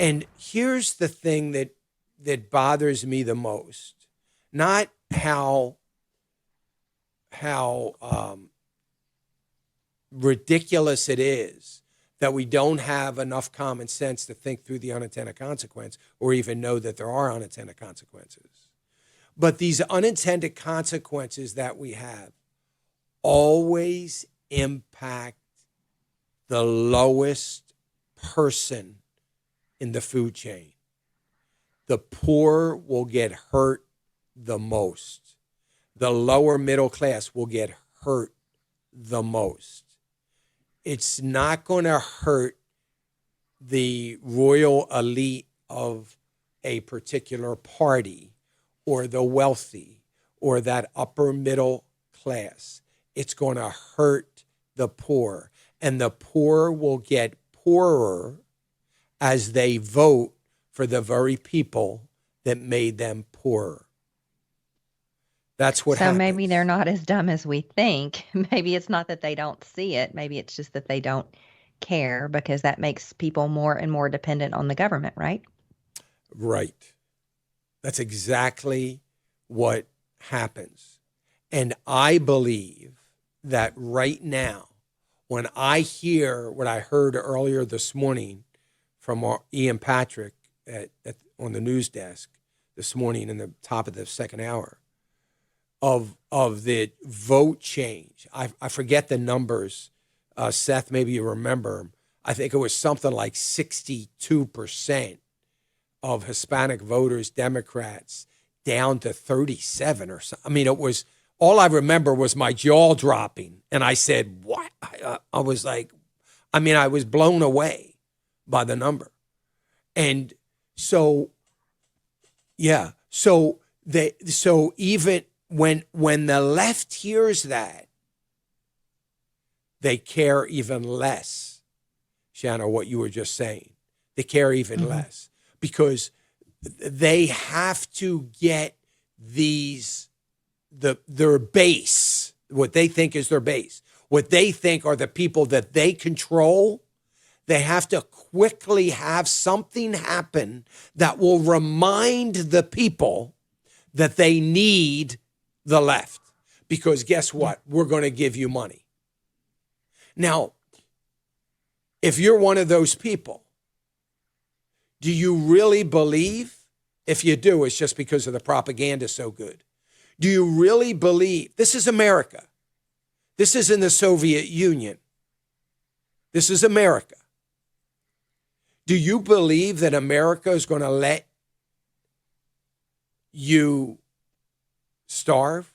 And here's the thing that bothers me the most. Not how ridiculous it is that we don't have enough common sense to think through the unintended consequence or even know that there are unintended consequences. But these unintended consequences that we have always impact the lowest person in the food chain. The poor will get hurt the most. The lower middle class will get hurt the most. It's not going to hurt the royal elite of a particular party or the wealthy or that upper middle class. It's going to hurt the poor, and the poor will get poorer as they vote for the very people that made them poorer. That's what So maybe they're happens. not as dumb as we think. Maybe it's not that they don't see it. Maybe it's just that they don't care because that makes people more and more dependent on the government, right? Right. That's exactly what happens. And I believe that right now, when I hear what I heard earlier this morning from Ian Patrick on the news desk this morning in the top of the second hour of the vote change, I forget the numbers. Seth, maybe you remember 'em. I think it was something like 62% of Hispanic voters, Democrats, down to 37 or something. I mean, it was all I remember was my jaw dropping. And I said, what? I was like, I mean, I was blown away by the number. And so, yeah. So even when the left hears that, they care even less, Shanna, what you were just saying. They care even Hmm. less because they have to get their base, what they think is their base, what they think are the people that they control. They have to quickly have something happen that will remind the people that they need the left. Because guess Yeah. what? We're going to give you money. Now, if you're one of those people, do you really believe? If you do, it's just because of the propaganda so good. Do you really believe this is America? This isn't the Soviet Union. This is America. Do you believe that America is going to let you starve?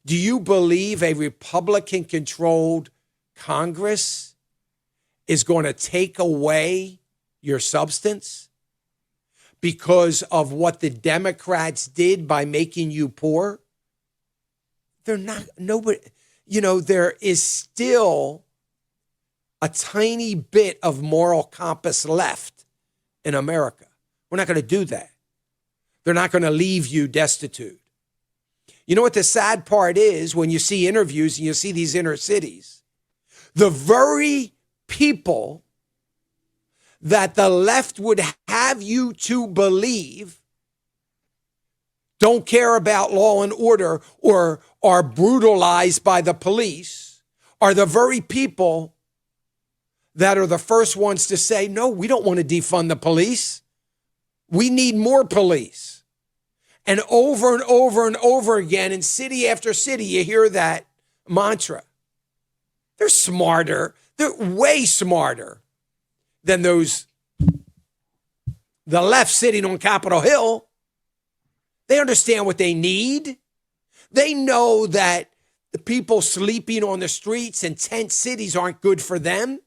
Do you believe a Republican controlled Congress is going to take away your substance because of what the Democrats did by making you poor? They're not, nobody, there is still a tiny bit of moral compass left in America. We're not going to do that. They're not going to leave you destitute. You know what the sad part is when you see interviews and you see these inner cities? The very people that the left would have you to believe don't care about law and order or are brutalized by the police are the very people that are the first ones to say, no, we don't want to defund the police. We need more police. And over again, in city after city, you hear that mantra. They're smarter. They're way smarter than the left sitting on Capitol Hill. They understand what they need. They know that the people sleeping on the streets in tent cities aren't good for them.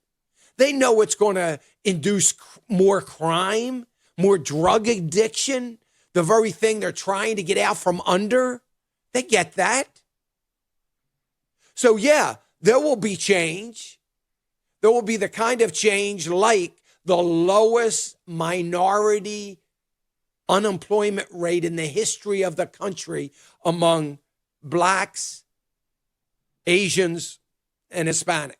They know it's going to induce more crime, more drug addiction, the very thing they're trying to get out from under. They get that. So, yeah, there will be change. There will be the kind of change like the lowest minority unemployment rate in the history of the country among blacks, Asians, and Hispanics.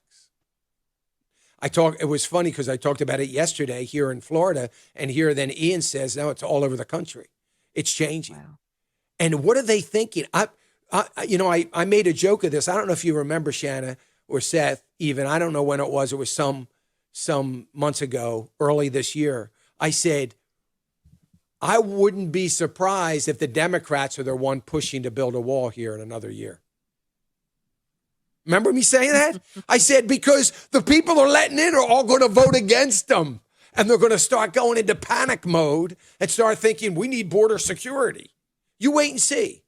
It was funny because I talked about it yesterday here in Florida, and here then Ian says, no, it's all over the country. It's changing. Wow. And what are they thinking? I made a joke of this. I don't know if you remember, Shanna or Seth, even. I don't know when it was. It was some months ago, early this year. I said, I wouldn't be surprised if the Democrats are the one pushing to build a wall here in another year. Remember me saying that? I said, because the people are letting in are all going to vote against them. And they're going to start going into panic mode and start thinking, we need border security. You wait and see.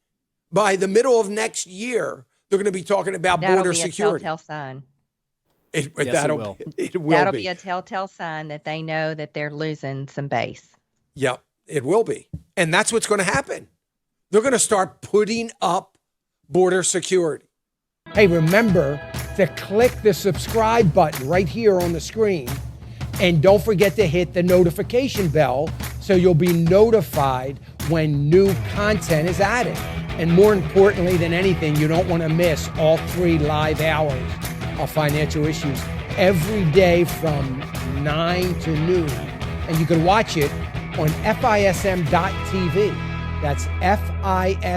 By the middle of next year, they're going to be talking about border security. That'll be a telltale sign. It will That'll be be a telltale sign that they know that they're losing some base. Yep, it will be. And that's what's going to happen. They're going to start putting up border security. Hey, remember to click the subscribe button right here on the screen. And don't forget to hit the notification bell so you'll be notified when new content is added. And more importantly than anything, you don't want to miss all 3 live hours of Financial Issues every day from 9 to noon. And you can watch it on FISM.tv. That's FISM.tv.